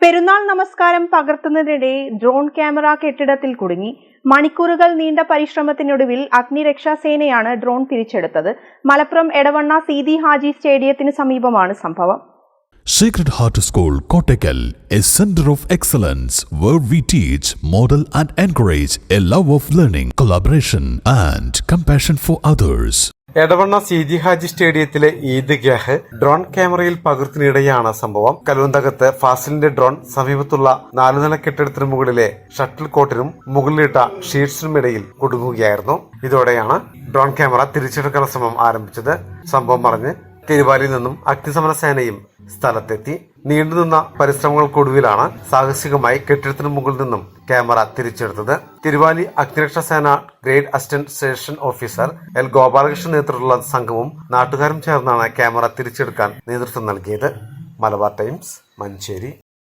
പെരുന്നാൾ നമസ്കാരം പകർത്തുന്നതിനിടെ drone camera കെട്ടിടത്തിൽ കുടുങ്ങി. മണിക്കൂറുകൾ നീണ്ട പരിശ്രമത്തിനൊടുവിൽ അഗ്നിരക്ഷാസേനയാണ് ഡ്രോൺ തിരിച്ചെടുത്തത്. മലപ്പുറം എടവണ്ണ സീതി ഹാജി സ്റ്റേഡിയത്തിന് സമീപമാണ് സംഭവം. Sacred Heart School, Kottakkal, a center of excellence where we teach, model and encourage a love of learning, collaboration and compassion for others. Edavanna Seethi Haji സ്റ്റേഡിയത്തിലെ ഈദ്ഗാഹ് ഡ്രോൺ ക്യാമറയിൽ പകർത്തിനിടെയാണ് സംഭവം. കലുവന്തകത്ത് ഫാസിലിന്റെ ഡ്രോൺ സമീപത്തുള്ള 4 നില കെട്ടിടത്തിന് മുകളിലെ ഷട്ടിൽ കോട്ടിനും മുകളിലിട്ട ഷീറ്റ്സിനുമിടയിൽ കുടുങ്ങുകയായിരുന്നു. ഇതോടെയാണ് ഡ്രോൺ ക്യാമറ തിരിച്ചെടുക്കാനുള്ള ശ്രമം ആരംഭിച്ചത്. സംഭവം അറിഞ്ഞ് തിരുവാലിയിൽ നിന്നും അഗ്നിശമന സേനയും സ്ഥലത്തെത്തി. നീണ്ടുനിന്ന പരിശ്രമങ്ങൾക്കൊടുവിലാണ് സാഹസികമായി കെട്ടിടത്തിന് മുകളിൽ നിന്നും ക്യാമറ തിരിച്ചെടുത്തത്. തിരുവാലി അഗ്നിരക്ഷാ സേന grade assistant station officer L Gopalakrishnan നേതൃത്വത്തിലുള്ള സംഘവും നാട്ടുകാരും ചേർന്നാണ് ക്യാമറ തിരിച്ചെടുക്കാൻ നേതൃത്വം നൽകിയത്. മലബാർ ടൈംസ്, മഞ്ചേരി.